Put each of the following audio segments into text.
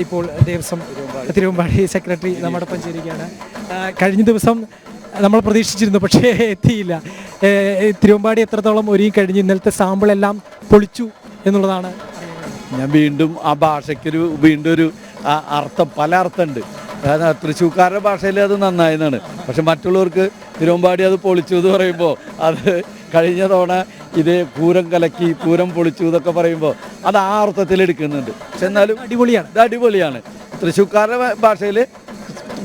ഇപ്പോൾ ദേവസ്വം തിരുവമ്പാടി സെക്രട്ടറി നമ്മോടൊപ്പം ചേരുകയാണ്. കഴിഞ്ഞ ദിവസം നമ്മൾ പ്രതീക്ഷിച്ചിരുന്നു, പക്ഷേ എത്തിയില്ല. തിരുവമ്പാടി എത്രത്തോളം ഒരുങ്ങി കഴിഞ്ഞ് ഇന്നലത്തെ സാമ്പിളെല്ലാം പൊളിച്ചു എന്നുള്ളതാണ്. ഞാൻ വീണ്ടും ആ ഭാഷയ്ക്കൊരു വീണ്ടും ഒരു അർത്ഥം, പല അർത്ഥമുണ്ട്. തൃശ്ശൂർക്കാരുടെ ഭാഷയിൽ അത് നന്നായെന്നാണ്, പക്ഷെ മറ്റുള്ളവർക്ക് തിരുവമ്പാടി അത് പൊളിച്ചു എന്ന് പറയുമ്പോൾ അത് കഴിഞ്ഞ തവണ ഇത് പൂരം കലക്കി പൂരം പൊളിച്ചു എന്നൊക്കെ പറയുമ്പോൾ അത് ആ അർത്ഥത്തിൽ എടുക്കുന്നുണ്ട്. പക്ഷെ എന്നാലും അടിപൊളിയാണ്, ഇത് അടിപൊളിയാണ്. തൃശ്ശൂർക്കാരുടെ ഭാഷയിൽ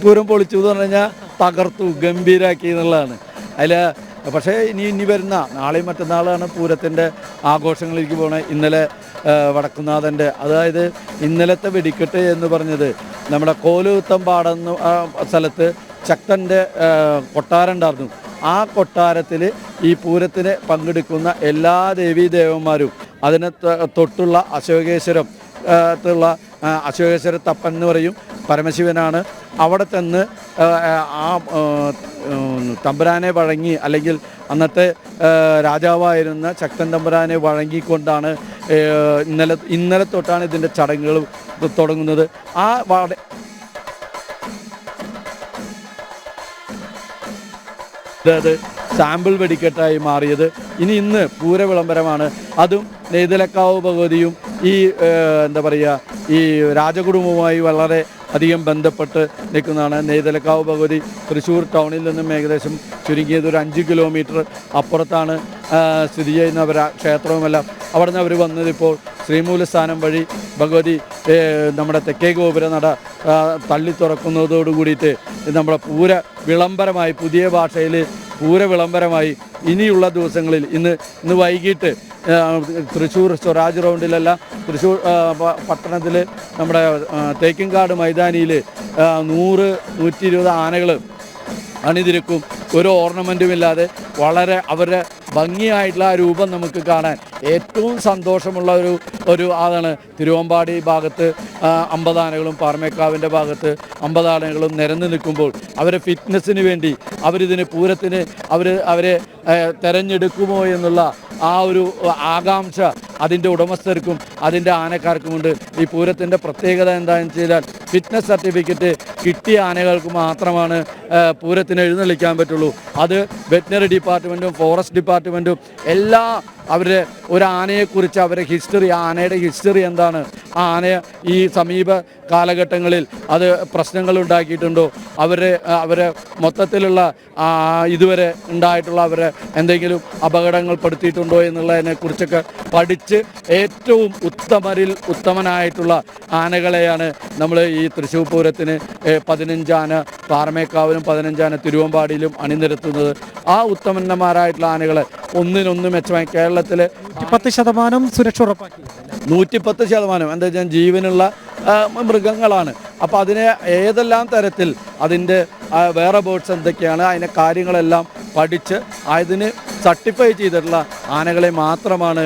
പൂരം പൊളിച്ചു എന്ന് പറഞ്ഞു കഴിഞ്ഞാൽ തകർത്തു, ഗംഭീരാക്കി എന്നുള്ളതാണ് അതിൽ. പക്ഷേ ഇനി വരുന്ന നാളെയും മറ്റന്നാളാണ് പൂരത്തിൻ്റെ ആഘോഷങ്ങളിലേക്ക് പോകണേ. ഇന്നലെ വടക്കുന്നാഥൻ്റെ, അതായത് ഇന്നലത്തെ വെടിക്കെട്ട് എന്ന് പറഞ്ഞത് നമ്മുടെ കോലുകുത്തം പാടുന്ന സ്ഥലത്ത് ശക്തൻ്റെ കൊട്ടാരം ഉണ്ടായിരുന്നു. ആ കൊട്ടാരത്തിൽ ഈ പൂരത്തിന് പങ്കെടുക്കുന്ന എല്ലാ ദേവീദേവന്മാരും അതിനെ തൊട്ടുള്ള അശോകേശ്വര തപ്പൻ എന്ന് പറയും, പരമശിവനാണ്. അവിടെ ചെന്ന് ആ തമ്പുരാനെ വഴങ്ങി, അല്ലെങ്കിൽ അന്നത്തെ രാജാവായിരുന്ന ശക്തൻ തമ്പുരാനെ വഴങ്ങിക്കൊണ്ടാണ് ഇന്നലെ തൊട്ടാണ് ഇതിൻ്റെ ചടങ്ങുകൾ തുടങ്ങുന്നത്. അത് സാമ്പിൾ വെടിക്കെട്ടായി മാറിയത്. ഇന്ന് പൂര വിളംബരമാണ്. അതും നെയ്തലക്കാവ് ഭഗവതിയും ഈ എന്താ പറയുക, ഈ രാജകുടുംബവുമായി വളരെ അധികം ബന്ധപ്പെട്ട് നിൽക്കുന്നതാണ്. നെയ്തലക്കാവ് ഭഗവതി തൃശ്ശൂർ ടൗണിൽ നിന്നും ഏകദേശം ചുരുങ്ങിയത് ഒരു 5 കിലോമീറ്റർ അപ്പുറത്താണ് സ്ഥിതി ചെയ്യുന്ന ക്ഷേത്രവുമെല്ലാം. അവിടെ നിന്ന് അവർ വന്നതിപ്പോൾ ശ്രീമൂലസ്ഥാനം വഴി ഭഗവതി നമ്മുടെ തെക്കേ ഗോപുര നട തള്ളി തുറക്കുന്നതോടു കൂടിയിട്ട് നമ്മുടെ പൂര വിളംബരമായി, പുതിയ ഭാഷയിൽ പൂര വിളംബരമായി ഇനിയുള്ള ദിവസങ്ങളിൽ ഇന്ന് വൈകിട്ട് തൃശ്ശൂർ സ്വരാജ് റൗണ്ടിലല്ല, തൃശ്ശൂർ പട്ടണത്തിൽ നമ്മുടെ തേക്കിൻകാട് മൈതാനിയിൽ 100-120 ആനകൾ അണിനിരക്കും. ഒരു ഓർണമെൻറ്റും ഇല്ലാതെ വളരെ അവരുടെ ഭംഗിയായിട്ടുള്ള ആ രൂപം നമുക്ക് കാണാൻ ഏറ്റവും സന്തോഷമുള്ള ഒരു അതാണ്. തിരുവമ്പാടി ഭാഗത്ത് 50 ആനകളും പാറമേക്കാവിൻ്റെ ഭാഗത്ത് 50 ആനകളും നിരന്ന് നിൽക്കുമ്പോൾ അവരെ ഫിറ്റ്നസ്സിന് വേണ്ടി അവരിതിന് പൂരത്തിന് അവരെ തെരഞ്ഞെടുക്കുമോ എന്നുള്ള ആ ഒരു ആകാംക്ഷ അതിൻ്റെ ഉടമസ്ഥർക്കും അതിൻ്റെ ആനക്കാർക്കുമുണ്ട്. ഈ പൂരത്തിൻ്റെ പ്രത്യേകത എന്താണെന്ന് വെച്ചാൽ ഫിറ്റ്നസ് സർട്ടിഫിക്കറ്റ് കിട്ടിയ ആനകൾക്ക് മാത്രമാണ് പൂരത്തിന് എഴുന്നള്ളിക്കാൻ പറ്റുള്ളൂ. അത് വെറ്റിനറി ഡിപ്പാർട്ട്മെൻറ്റും ഫോറസ്റ്റ് ഡിപ്പാർട്ട്മെൻറ്റും എല്ലാ അവരുടെ ഒരു ആനയെക്കുറിച്ച് അവരുടെ ഹിസ്റ്ററി, ആനയുടെ ഹിസ്റ്ററി എന്താണ്, ആ ആനയെ ഈ സമീപ കാലഘട്ടങ്ങളിൽ അത് പ്രശ്നങ്ങൾ ഉണ്ടാക്കിയിട്ടുണ്ടോ, അവരെ മൊത്തത്തിലുള്ള ഇതുവരെ ഉണ്ടായിട്ടുള്ള അവരെ എന്തെങ്കിലും അപകടങ്ങൾ പെടുത്തിയിട്ടുണ്ടോ എന്നുള്ളതിനെക്കുറിച്ചൊക്കെ പഠിച്ച് ഏറ്റവും ഉത്തമനായിട്ടുള്ള ആനകളെയാണ് നമ്മൾ ഈ തൃശ്ശൂർ പൂരത്തിന് 15 ആന പാറമേക്കാവിലും 15 ആന തിരുവമ്പാടിയിലും അണിനിരത്തുന്നത്. ആ ഉത്തമന്മാരായിട്ടുള്ള ആനകളെ ഒന്നിനൊന്ന് മെച്ചമായി കേരളത്തിൽ 10% സുരക്ഷ ഉറപ്പാക്കി. 110% എന്താ വെച്ചാൽ ജീവനുള്ള മൃഗങ്ങളാണ്. അപ്പോൾ അതിനെ ഏതെല്ലാം തരത്തിൽ അതിൻ്റെ വേറെ ബേർഡ്സ് എന്തൊക്കെയാണ് അതിൻ്റെ കാര്യങ്ങളെല്ലാം പഠിച്ച് അതിന് സർട്ടിഫൈ ചെയ്തിട്ടുള്ള ആനകളെ മാത്രമാണ്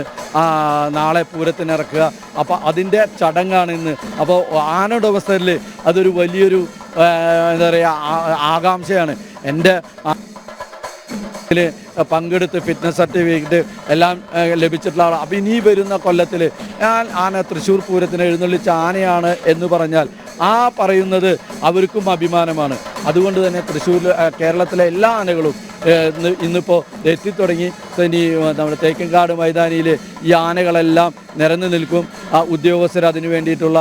നാളെ പൂരത്തിനിറക്കുക. അപ്പോൾ അതിൻ്റെ ചടങ്ങാണ് ഇന്ന്. അപ്പോൾ ആന ഉടമസ്ഥരിൽ അതൊരു വലിയൊരു എന്താ പറയുക ആകാംക്ഷയാണ്. എൻ്റെ പങ്കെടുത്ത് ഫിറ്റ്നസ് സർട്ടിഫിക്കറ്റ് എല്ലാം ലഭിച്ചിട്ടുള്ള ആളാണ്. അപ്പോൾ ഇനി വരുന്ന കൊല്ലത്തിൽ ഞാൻ ആന തൃശ്ശൂർ പൂരത്തിന് എഴുന്നള്ളിച്ച ആനയാണ് എന്ന് പറഞ്ഞാൽ ആ പറയുന്നത് അവർക്കും അഭിമാനമാണ്. അതുകൊണ്ട് തന്നെ തൃശ്ശൂരിൽ കേരളത്തിലെ എല്ലാ ആനകളും ഇന്നിപ്പോൾ എത്തിത്തുടങ്ങി. ഇനി നമ്മുടെ തേക്കിൻകാട് മൈതാനിയിൽ ഈ ആനകളെല്ലാം നിരന്നു നിൽക്കും. ഉദ്യോഗസ്ഥർ അതിന് വേണ്ടിയിട്ടുള്ള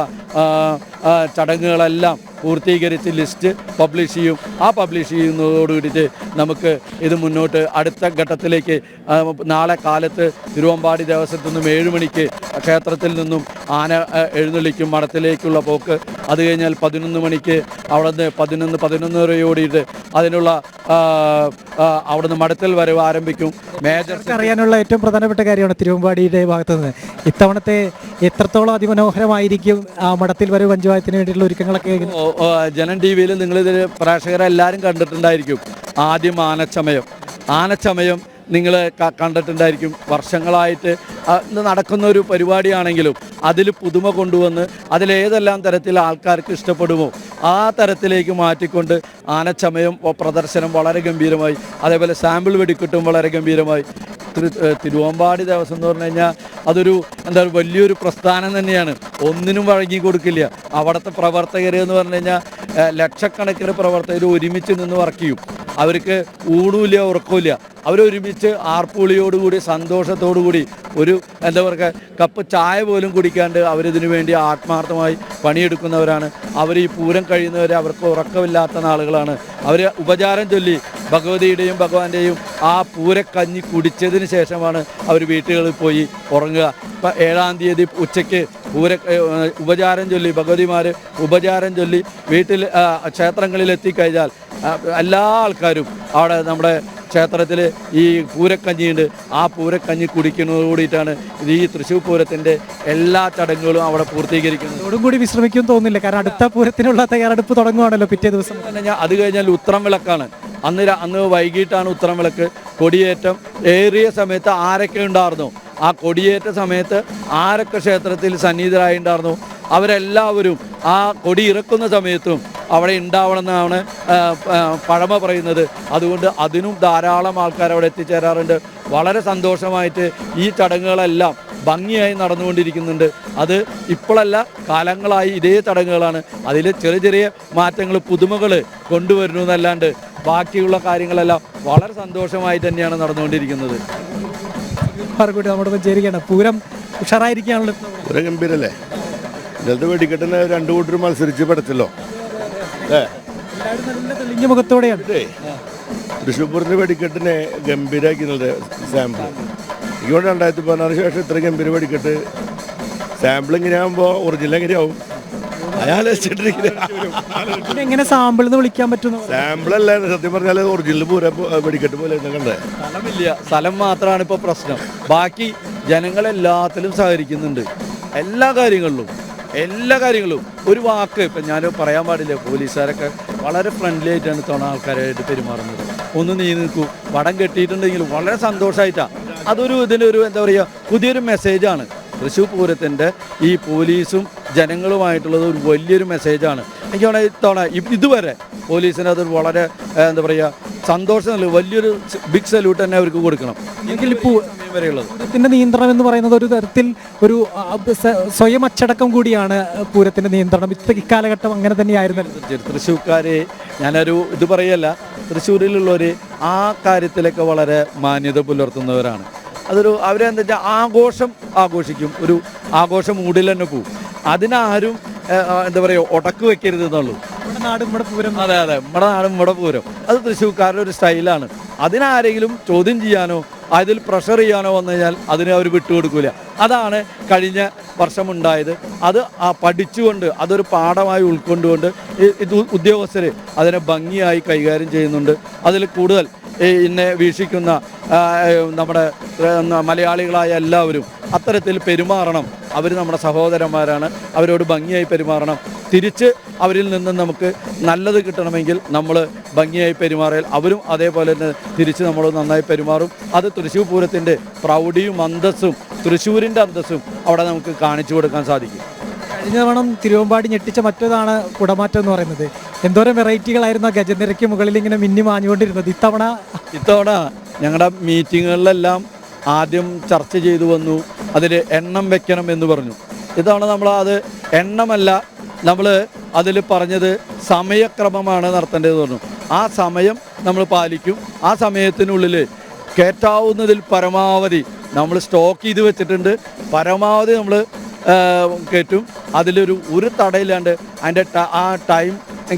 ചടങ്ങുകളെല്ലാം പൂർത്തീകരിച്ച് ലിസ്റ്റ് പബ്ലിഷ് ചെയ്യും. ആ പബ്ലിഷ് ചെയ്യുന്നതോടുകൂടിയിട്ട് നമുക്ക് ഇത് മുന്നോട്ട് അടുത്ത ഘട്ടത്തിലേക്ക് നാളെ കാലത്ത് തിരുവമ്പാടി ദേവസ്വത്തിൽ നിന്നും 7 മണിക്ക് ക്ഷേത്രത്തിൽ നിന്നും ആന എഴുന്നള്ളിക്കും മഠത്തിലേക്കുള്ള പോക്ക്. അത് കഴിഞ്ഞാൽ 11 മണിക്ക് അവിടെ നിന്ന് 11:30 അതിനുള്ള അവിടുന്ന് മഠത്തിൽ വരവ് ആരംഭിക്കും. മേജർക്ക് അറിയാനുള്ള ഏറ്റവും പ്രധാനപ്പെട്ട കാര്യമാണ് തിരുവമ്പാടിയുടെ ഭാഗത്തു നിന്ന് ഇത്തവണത്തെ എത്രത്തോളം അതിമനോഹരമായിരിക്കും ആ മഠത്തിൽ വരവ് പഞ്ചായത്തിന് വേണ്ടിയിട്ടുള്ള ഒരുക്കങ്ങളൊക്കെ. ജനം ടി വിയിൽ നിങ്ങളിതിൽ പ്രേക്ഷകരെല്ലാവരും കണ്ടിട്ടുണ്ടായിരിക്കും. ആദ്യം ആനച്ചമയം നിങ്ങൾ കണ്ടിട്ടുണ്ടായിരിക്കും. വർഷങ്ങളായിട്ട് നടക്കുന്ന ഒരു പരിപാടിയാണെങ്കിലും അതിൽ പുതുമ കൊണ്ടുവന്ന് അതിലേതെല്ലാം തരത്തിൽ ആൾക്കാർക്ക് ഇഷ്ടപ്പെടുമോ ആ തരത്തിലേക്ക് മാറ്റിക്കൊണ്ട് ആനച്ചമയം പ്രദർശനം വളരെ ഗംഭീരമായി, അതേപോലെ സാമ്പിൾ വെടിക്കെട്ടും വളരെ ഗംഭീരമായി. തിരുവമ്പാടി ദേവസ്വം എന്ന് പറഞ്ഞു കഴിഞ്ഞാൽ അതൊരു വലിയൊരു പ്രസ്ഥാനം തന്നെയാണ്. ഒന്നിനും വഴങ്ങി കൊടുക്കില്ല. അവിടുത്തെ പ്രവർത്തകർ എന്ന് പറഞ്ഞു കഴിഞ്ഞാൽ ലക്ഷക്കണക്കിന് പ്രവർത്തകർ ഒരുമിച്ച് നിന്ന് വർക്ക് ചെയ്യും. അവർക്ക് ഊണുമില്ല ഉറക്കമില്ല. അവരൊരുമിച്ച് ആർപ്പുളിയോടുകൂടി സന്തോഷത്തോടുകൂടി ഒരു കപ്പ് ചായ പോലും കുടിക്കാണ്ട് അവരിതിനു വേണ്ടി ആത്മാർത്ഥമായി പണിയെടുക്കുന്നവരാണ്. അവർ ഈ പൂരം കഴിയുന്നവരെ അവർക്ക് ഉറക്കമില്ലാത്ത നാളുകളാണ്. അവർ ഉപചാരം ചൊല്ലി ഭഗവതിയുടെയും ഭഗവാന്റെയും ആ പൂരക്കഞ്ഞി കുടിച്ചതിന് ശേഷമാണ് അവർ വീട്ടുകളിൽ പോയി ഉറങ്ങുക. ഇപ്പം 7-ാം തീയതി ഉച്ചയ്ക്ക് ഉപചാരം ചൊല്ലി ഭഗവതിമാർ ഉപചാരം ചൊല്ലി വീട്ടിൽ ക്ഷേത്രങ്ങളിൽ എത്തിക്കഴിഞ്ഞാൽ എല്ലാ ആൾക്കാരും അവിടെ നമ്മുടെ ക്ഷേത്രത്തിൽ ഈ പൂരക്കഞ്ഞിയുണ്ട്. ആ പൂരക്കഞ്ഞി കുടിക്കുന്നതോട് കൂടിയിട്ടാണ് ഈ തൃശ്ശൂർ പൂരത്തിൻ്റെ എല്ലാ ചടങ്ങുകളും അവിടെ പൂർത്തീകരിക്കുന്നത്. അതോടും കൂടി വിശ്രമിക്കും തോന്നില്ല, കാരണം അടുത്ത പൂരത്തിനുള്ള തയ്യാറെടുപ്പ് തുടങ്ങുവാണല്ലോ പിറ്റേ ദിവസം. അത് കഴിഞ്ഞാൽ ഉത്രം വിളക്കാണ്. അന്ന് വൈകിട്ടാണ് ഉത്രം വിളക്ക്. കൊടിയേറ്റം ഏറിയ സമയത്ത് ആരൊക്കെ ഉണ്ടായിരുന്നു, ആ കൊടിയേറ്റ സമയത്ത് ആരൊക്കെ ക്ഷേത്രത്തിൽ സന്നിഹിതരായിട്ടുണ്ടായിരുന്നു അവരെല്ലാവരും ആ കൊടി ഇറക്കുന്ന സമയത്തും അവിടെ ഉണ്ടാവണമെന്നാണ് പഴമ പറയുന്നത്. അതുകൊണ്ട് അതിനും ധാരാളം ആൾക്കാർ അവിടെ എത്തിച്ചേരാറുണ്ട്. വളരെ സന്തോഷമായിട്ട് ഈ ചടങ്ങുകളെല്ലാം ഭംഗിയായി നടന്നുകൊണ്ടിരിക്കുന്നുണ്ട്. അത് ഇപ്പോഴല്ല, കാലങ്ങളായി ഇതേ ചടങ്ങുകളാണ്. അതിൽ ചെറിയ ചെറിയ മാറ്റങ്ങൾ പുതുമകൾ കൊണ്ടുവരുന്നു എന്നല്ലാണ്ട് ബാക്കിയുള്ള കാര്യങ്ങളെല്ലാം വളരെ സന്തോഷമായി തന്നെയാണ് നടന്നുകൊണ്ടിരിക്കുന്നത്. നമ്മുടെ മഞ്ചേരിക്കാണ് പൂരം ഉഷാറായിരിക്കാണല്ലോ. പൂരം ഗംഭീരല്ലേ? ഇന്നലത്തെ വെടിക്കെട്ടിന് രണ്ടു കൂട്ടരും മത്സരിച്ച് പഠിച്ചല്ലോ. തെളിഞ്ഞ മുഖത്തോടെയാണ് തൃശ്ശൂർ പൂരത്തിന്റെ വെടിക്കെട്ടിനെ ഗംഭീരമാക്കി ഇന്നലത്തെ സാമ്പിൾ. എനിക്കൊണ്ട് 2016 ശേഷം ഇത്ര ഗംഭീര വെടിക്കെട്ട് സാമ്പിൾ ഇങ്ങനെയാകുമ്പോൾ ഒറിജിനൽ എങ്ങനെയാവും എങ്ങനെ സാമ്പിൾ എന്ന് വിളിക്കാൻ പറ്റുന്നു? സാമ്പിൾ അല്ല, സത്യം പറഞ്ഞാൽ ഒറിജിനൽ പൂര വെടിക്കെട്ട് പോലെ കണ്ടേ. സ്ഥലമില്ല, സ്ഥലം മാത്രമാണ് ഇപ്പോൾ പ്രശ്നം. ബാക്കി ജനങ്ങളെല്ലാത്തിലും സഹകരിക്കുന്നുണ്ട്. എല്ലാ കാര്യങ്ങളിലും ഒരു വാക്ക് ഇപ്പം ഞാൻ പറയാൻ പാടില്ല. പോലീസുകാരൊക്കെ വളരെ ഫ്രണ്ട്ലി ആയിട്ടാണ് തോന്നുന്ന ആൾക്കാരായിട്ട് പെരുമാറുന്നത്. ഒന്ന് നീ നിൽക്കൂ, വടം കെട്ടിയിട്ടുണ്ടെങ്കിലും വളരെ സന്തോഷമായിട്ടാണ്. അതൊരു ഇതിലൊരു പുതിയൊരു മെസ്സേജാണ്. തൃശ്ശൂർ പൂരത്തിൻ്റെ ഈ പോലീസും ജനങ്ങളുമായിട്ടുള്ളത് ഒരു വലിയൊരു മെസ്സേജാണ്. എനിക്ക് തോന്നുന്നത് ഇത്തവണ ഇതുവരെ പോലീസിന് അത് വളരെ സന്തോഷം, വലിയൊരു ബിഗ് സല്യൂട്ട് തന്നെ അവർക്ക് കൊടുക്കണം. എങ്കിൽ പൂരത്തിൻ്റെ നിയന്ത്രണം എന്ന് പറയുന്നത് ഒരു തരത്തിൽ ഒരു സ്വയം അച്ചടക്കം കൂടിയാണ് പൂരത്തിൻ്റെ നിയന്ത്രണം. ഇക്കാലഘട്ടം അങ്ങനെ തന്നെയായിരുന്നല്ലോ. തൃശ്ശൂർക്കാരെ ഞാനൊരു ഇത് പറയല്ല, തൃശ്ശൂരിലുള്ളവർ ആ കാര്യത്തിലൊക്കെ വളരെ മാന്യത പുലർത്തുന്നവരാണ്. അവരെന്താ വെച്ചാൽ ആഘോഷിക്കും, ഒരു ആഘോഷ മൂഡിൽ തന്നെ പോവും. അതിനാരും ഉടക്ക് വെക്കരുത് എന്നുള്ളൂ. അതെ, നമ്മുടെ നാടും നമ്മുടെ പൂരം അത് തൃശ്ശൂർക്കാരുടെ ഒരു സ്റ്റൈലാണ്. അതിനാരെങ്കിലും ചോദ്യം ചെയ്യാനോ അതിൽ പ്രഷർ ചെയ്യാനോ വന്നു കഴിഞ്ഞാൽ അതിനെ അവർ വിട്ടുകൊടുക്കില്ല. അതാണ് കഴിഞ്ഞ വർഷം ഉണ്ടായത്. അത് പഠിച്ചുകൊണ്ട് അതൊരു പാഠമായി ഉൾക്കൊണ്ടുകൊണ്ട് ഉദ്യോഗസ്ഥർ അതിനെ ഭംഗിയായി കൈകാര്യം ചെയ്യുന്നുണ്ട്. അതിൽ കൂടുതൽ ഇന്നെ വീക്ഷിക്കുന്ന നമ്മുടെ മലയാളികളായ എല്ലാവരും അത്തരത്തിൽ പെരുമാറണം. അവർ നമ്മുടെ സഹോദരന്മാരാണ്, അവരോട് ഭംഗിയായി പെരുമാറണം. തിരിച്ച് അവരിൽ നിന്ന് നമുക്ക് നല്ലത് കിട്ടണമെങ്കിൽ നമ്മൾ ഭംഗിയായി പെരുമാറിയാൽ അവരും അതേപോലെ തന്നെ തിരിച്ച് നമ്മൾ നന്നായി പെരുമാറും. അത് തൃശ്ശൂർ പൂരത്തിൻ്റെ പ്രൗഢിയും അന്തസ്സും തൃശ്ശൂരിൻ്റെ അന്തസ്സും അവിടെ നമുക്ക് കാണിച്ചു കൊടുക്കാൻ സാധിക്കും. കഴിഞ്ഞ തവണ തിരുവമ്പാടി ഞെട്ടിച്ച മറ്റേതാണ് കുടമാറ്റം എന്ന് പറയുന്നത്. എന്തോരം വെറൈറ്റികളായിരുന്നു ഗജനിരയ്ക്ക് മുകളിൽ ഇങ്ങനെ മിന്നി മാഞ്ഞുകൊണ്ടിരുന്നത്. ഇത്തവണ ഞങ്ങളുടെ മീറ്റിങ്ങുകളിലെല്ലാം ആദ്യം ചർച്ച ചെയ്തു വന്നു, അതിൽ എണ്ണം വെക്കണം എന്ന് പറഞ്ഞു. ഇത്തവണ നമ്മൾ അത് എണ്ണമല്ല, നമ്മൾ അതിൽ പറഞ്ഞത് സമയക്രമമാണ് നടത്തേണ്ടത് പറഞ്ഞു. ആ സമയം നമ്മൾ പാലിക്കും. ആ സമയത്തിനുള്ളിൽ കയറ്റാവുന്നതിൽ പരമാവധി നമ്മൾ സ്റ്റോക്ക് ചെയ്ത് വെച്ചിട്ടുണ്ട്. പരമാവധി നമ്മൾ കയറ്റും. ഒരു തടയില്ലാണ്ട് അതിൻ്റെ ആ ടൈം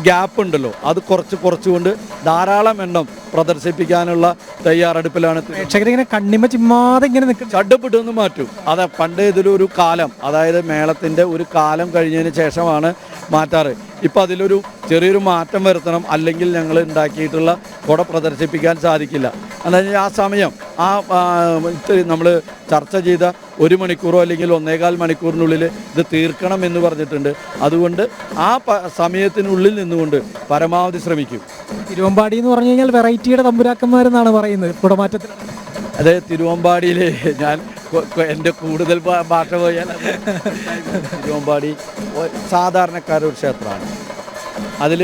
ഗ്യാപ്പ് ഉണ്ടല്ലോ, അത് കുറച്ചുകൊണ്ട് ധാരാളം എണ്ണം പ്രദർശിപ്പിക്കാനുള്ള തയ്യാറെടുപ്പിലാണ്. പ്രേക്ഷകരിങ്ങനെ കണ്ണിമ ചിമ്മാതെ ഇങ്ങനെ നിൽക്കും, ചടുപ്പിട്ടൊന്ന് മാറ്റും. അതെ, പണ്ട് ഇതിലൊരു കാലം, അതായത് മേളത്തിൻ്റെ ഒരു കാലം കഴിഞ്ഞതിന് ശേഷമാണ് മാറ്റാറ്. ഇപ്പം അതിലൊരു ചെറിയൊരു മാറ്റം വരുത്തണം, അല്ലെങ്കിൽ ഞങ്ങൾ ഉണ്ടാക്കിയിട്ടുള്ള കുട പ്രദർശിപ്പിക്കാൻ സാധിക്കില്ല. എന്താ ആ സമയം നമ്മൾ ചർച്ച ചെയ്ത 1 മണിക്കൂറോ അല്ലെങ്കിൽ 1.25 മണിക്കൂറിനുള്ളിൽ ഇത് തീർക്കണം എന്ന് പറഞ്ഞിട്ടുണ്ട്. അതുകൊണ്ട് ആ സമയത്തിനുള്ളിൽ നിന്നുകൊണ്ട് പരമാവധി ശ്രമിക്കും. തിരുവമ്പാടി എന്ന് പറഞ്ഞു കഴിഞ്ഞാൽ വെറൈറ്റിയുടെ തമ്പുരാക്കന്മാരെന്നാണ് പറയുന്നത് കുടമാറ്റത്തിൽ. അതെ, തിരുവമ്പാടിയിൽ ഞാൻ എൻ്റെ കൂടുതൽ ഭാഷ പോയാൽ തിരുവമ്പാടി സാധാരണക്കാരൊരു ക്ഷേത്രമാണ്. അതിൽ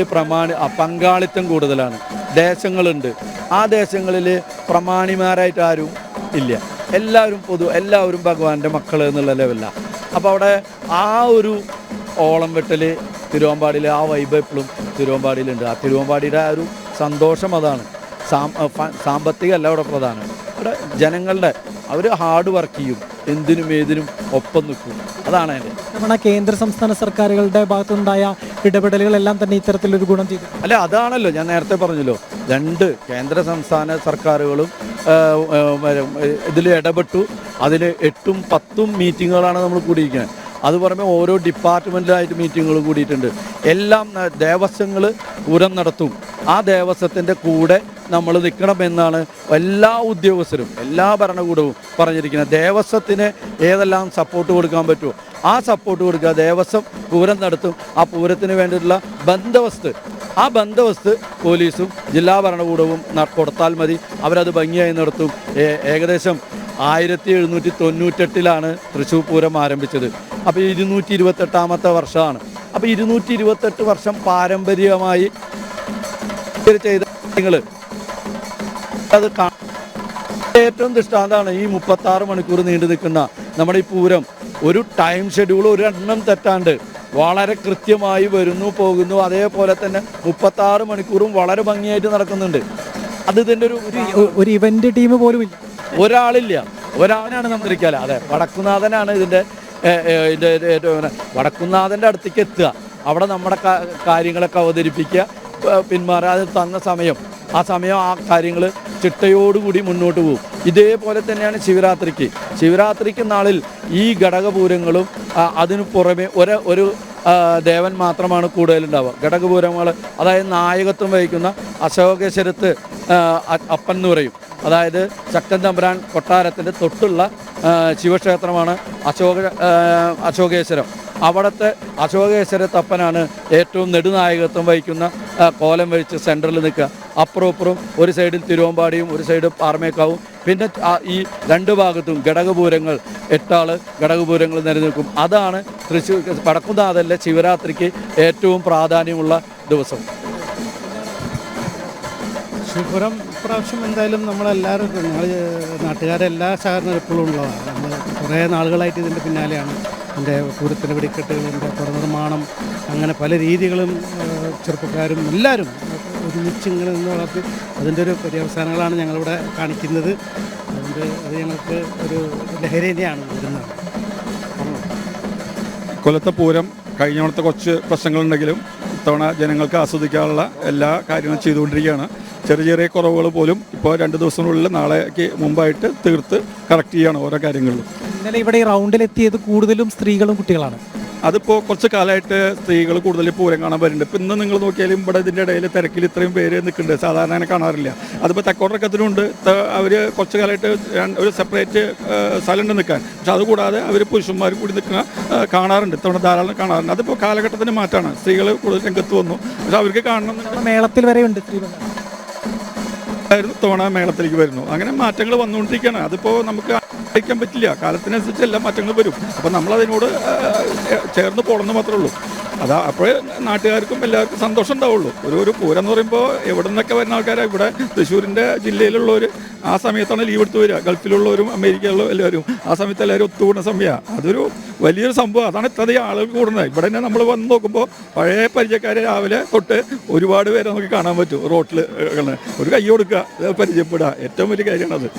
പങ്കാളിത്തം കൂടുതലാണ്. ദേശങ്ങളുണ്ട്, ആ ദേശങ്ങളിൽ പ്രമാണിമാരായിട്ട് ആരും ഇല്ല, എല്ലാവരും ഭഗവാന്റെ മക്കൾ എന്നുള്ള ലെവലിലാണ്. അപ്പോൾ അവിടെ ആ ഒരു ഓളം വെട്ടൽ തിരുവമ്പാടിയിൽ, ആ വൈബ് എപ്പോഴും തിരുവമ്പാടിയിലുണ്ട്. ആ തിരുവമ്പാടിയുടെ ആ ഒരു സന്തോഷം അതാണ്. സാമ്പത്തികമല്ല അവിടെ പ്രധാനം. അവിടെ ജനങ്ങളുടെ അവർ ഹാർഡ് വർക്ക് ചെയ്യും, എന്തിനും ഏതിനും ഒപ്പം നിൽക്കും. അതാണ് എൻ്റെ നമ്മുടെ കേന്ദ്ര സംസ്ഥാന സർക്കാരുകളുടെ ഭാഗത്തുനിന്നുണ്ടായ ഇടപെടലുകളെല്ലാം തന്നെ ഇത്തരത്തിലൊരു ഗുണം ചെയ്തു. അല്ല, അതാണല്ലോ ഞാൻ നേരത്തെ പറഞ്ഞല്ലോ, 2 കേന്ദ്ര സംസ്ഥാന സർക്കാരുകളും ഇതിൽ ഇടപെട്ടു. അതിൽ 8ഉം 10ഉം മീറ്റിങ്ങുകളാണ് നമ്മൾ കൂടിയിരിക്കുന്നത്. അത് പുറമെ ഓരോ ഡിപ്പാർട്ട്മെൻറ്റിലായിട്ട് മീറ്റിങ്ങുകൾ കൂടിയിട്ടുണ്ട്. എല്ലാം ദേവസ്വങ്ങൾ പൂരം നടത്തും. ആ ദേവസ്വത്തിൻ്റെ കൂടെ നമ്മൾ നിൽക്കണമെന്നാണ് എല്ലാ ഉദ്യോഗസ്ഥരും, എല്ലാ ഭരണകൂടവും പറഞ്ഞിരിക്കുന്നത്. ദേവസ്വത്തിന് ഏതെല്ലാം സപ്പോർട്ട് കൊടുക്കാൻ പറ്റുമോ ആ സപ്പോർട്ട് കൊടുക്കുക. ദേവസ്വം പൂരം നടത്തും, ആ പൂരത്തിന് വേണ്ടിയിട്ടുള്ള ആ ബന്ദോബസ്ത് പോലീസും ജില്ലാ ഭരണകൂടവും കൊടുത്താൽ മതി. അവരത് ഭംഗിയായി നടത്തും. ഏകദേശം 1798 തൃശ്ശൂർ പൂരം ആരംഭിച്ചത്. അപ്പോൾ 228ാമത്തെ വർഷമാണ്. അപ്പോൾ 228 വർഷം പാരമ്പര്യമായി ചെയ്ത കാര്യങ്ങൾ അത് ഏറ്റവും ദൃഷ്ടാന്തമാണ് ഈ 36 മണിക്കൂർ നീണ്ടു നിൽക്കുന്ന നമ്മുടെ ഈ പൂരം. ഒരു ടൈം ഷെഡ്യൂൾ ഒരെണ്ണം തെറ്റാണ്ട് വളരെ കൃത്യമായി വരുന്നു പോകുന്നു. അതേപോലെ തന്നെ 36 മണിക്കൂറും വളരെ ഭംഗിയായിട്ട് നടക്കുന്നുണ്ട്. അത് ഇതിൻ്റെ ഒരു ഇവന്റ് ടീം പോലും ഇല്ല, ഒരാളാണ് നമ്മളിരിക്കാല. അതെ, വടക്കുന്നാഥനാണ് ഇതിൻ്റെ വടക്കുന്നാഥൻ്റെ അടുത്തേക്ക് എത്തുക, അവിടെ നമ്മുടെ കാര്യങ്ങളൊക്കെ അവതരിപ്പിക്കുക, പിന്മാറുക. അത് തന്ന സമയം ആ കാര്യങ്ങൾ ചിട്ടയോടുകൂടി മുന്നോട്ട് പോകും. ഇതേപോലെ തന്നെയാണ് ശിവരാത്രിക്ക് നാളിൽ ഈ ഘടകപൂരങ്ങളും അതിനു പുറമെ ഒരു ദേവൻ മാത്രമാണ് കൂടുതലുണ്ടാവുക. ഘടകപൂരങ്ങൾ, അതായത് നായകത്വം വഹിക്കുന്ന അശോകേശ്വരത്ത് അപ്പൻ എന്ന് പറയും. അതായത് ശക്തൻ തമ്പുരാൻ കൊട്ടാരത്തിൻ്റെ തൊട്ടുള്ള ശിവക്ഷേത്രമാണ് അശോകേശ്വരം. അവിടുത്തെ അശോകേശ്വരത്തപ്പനാണ് ഏറ്റവും നെടുനായകത്വം വഹിക്കുന്ന കോലം വഹിച്ച് സെൻറ്ററിൽ നിൽക്കുക. അപ്പുറം ഒരു സൈഡിൽ തിരുവമ്പാടിയും ഒരു സൈഡ് പാറമേക്കാവും. പിന്നെ ഈ 2 ഭാഗത്തും ഘടകപൂരങ്ങൾ 8 ഘടകപൂരങ്ങൾ നിലനിൽക്കും. അതാണ് തൃശ്ശൂർ വടക്കുന്നാഥനിലെ ശിവരാത്രിക്ക് ഏറ്റവും പ്രാധാന്യമുള്ള ദിവസം. തൃശ്ശൂർപൂരം ഇപ്രാവശ്യം എന്തായാലും നമ്മളെല്ലാവരും നാട്ടുകാരെല്ലാ സഹകരണം എപ്പോഴും ഉള്ളതാണ്. നമ്മൾ കുറേ നാളുകളായിട്ട് ഇതിൻ്റെ പിന്നാലെയാണ്. ഇതിൻ്റെ പൂരത്തിൻ്റെ വെടിക്കെട്ടുകളിൻ്റെ പുനർനിർമ്മാണം, അങ്ങനെ പല രീതികളും ചെറുപ്പക്കാരും എല്ലാവരും ഒരുമിച്ച് ഇങ്ങനെ നിന്ന് വളർത്തി അതിൻ്റെ ഒരു പര്യവസാനങ്ങളാണ് ഞങ്ങളിവിടെ കാണിക്കുന്നത്. അതുകൊണ്ട് അത് ഞങ്ങൾക്ക് ഒരു ലഹരി തന്നെയാണ് വരുന്നത്. കൊല്ലത്തെ പൂരം കഴിഞ്ഞ കുറച്ച് പ്രശ്നങ്ങളുണ്ടെങ്കിലും ഇത്തവണ ജനങ്ങൾക്ക് ആസ്വദിക്കാനുള്ള എല്ലാ കാര്യങ്ങളും ചെയ്തുകൊണ്ടിരിക്കുകയാണ്. ചെറിയ കുറവുകൾ പോലും ഇപ്പോൾ 2 ദിവസത്തിനുള്ളിൽ നാളേക്ക് മുമ്പായിട്ട് തീർത്ത് കറക്റ്റ് ചെയ്യുകയാണ് ഓരോ കാര്യങ്ങളിലും. ഇന്നലെ ഇവിടെ ഈ റൗണ്ടിലെത്തിയത് കൂടുതലും സ്ത്രീകളും കുട്ടികളാണ്. അതിപ്പോൾ കുറച്ച് കാലമായിട്ട് സ്ത്രീകൾ കൂടുതൽ പൂരം കാണാൻ വരുന്നുണ്ട്. ഇപ്പോൾ ഇന്ന് നിങ്ങൾ നോക്കിയാലും ഇവിടെ ഇതിൻ്റെ ഇടയിൽ തിരക്കിൽ ഇത്രയും പേര് നിൽക്കുന്നുണ്ട്, സാധാരണ അങ്ങനെ കാണാറില്ല. അതിപ്പോൾ തെക്കോട്ടക്കത്തിനുണ്ട്, അവർ കുറച്ച് കാലമായിട്ട് ഒരു സെപ്പറേറ്റ് സ്ഥലമുണ്ട് നിൽക്കാൻ. പക്ഷെ അതുകൂടാതെ അവർ പുരുഷന്മാർ കൂടി നിൽക്കുന്ന കാണാറുണ്ട്, ഇത്തവണ ധാരാളം കാണാറുണ്ട്. അതിപ്പോൾ കാലഘട്ടത്തിൻ്റെ മാറ്റമാണ്. സ്ത്രീകൾ കൂടുതൽ രംഗത്ത് വന്നു. പക്ഷെ അവർക്ക് കാണണം, മേളത്തിൽ വരെയുണ്ട് ഇത്തവണ മേളത്തിലേക്ക് വരുന്നു. അങ്ങനെ മാറ്റങ്ങൾ വന്നുകൊണ്ടിരിക്കുകയാണ്. അതിപ്പോൾ നമുക്ക് ക്കാൻ പറ്റില്ല, കാലത്തിനനുസരിച്ച് എല്ലാ മാറ്റങ്ങളും വരും. അപ്പം നമ്മളതിനോട് ചേർന്ന് പോകണമെന്ന് മാത്രമേ ഉള്ളൂ. അപ്പോഴേ നാട്ടുകാർക്കും എല്ലാവർക്കും സന്തോഷം ഉണ്ടാവുള്ളൂ. ഒരു പൂരം എന്ന് പറയുമ്പോൾ എവിടെ നിന്നൊക്കെ വരുന്ന ആൾക്കാരാണ്. ഇവിടെ തൃശ്ശൂരിൻ്റെ ജില്ലയിലുള്ളവർ ആ സമയത്താണ് ലീവ് എടുത്ത് വരിക. ഗൾഫിലുള്ളവരും അമേരിക്കയിലുള്ള എല്ലാവരും ആ സമയത്ത് എല്ലാവരും ഒത്തുകൂടുന്ന സമയമാണ്. അതൊരു വലിയൊരു സംഭവം. അതാണ് ഇത്രയധികം ആളുകൾ കൂടുന്നത്. ഇവിടെ തന്നെ നമ്മൾ വന്ന് നോക്കുമ്പോൾ പഴയ പരിചയക്കാരെ രാവിലെ തൊട്ട് ഒരുപാട് പേരെ നമുക്ക് കാണാൻ പറ്റും. റോട്ടിൽ ഒരു കൈ കൊടുക്കുക, പരിചയപ്പെടുക, ഏറ്റവും വലിയ കാര്യമാണത്.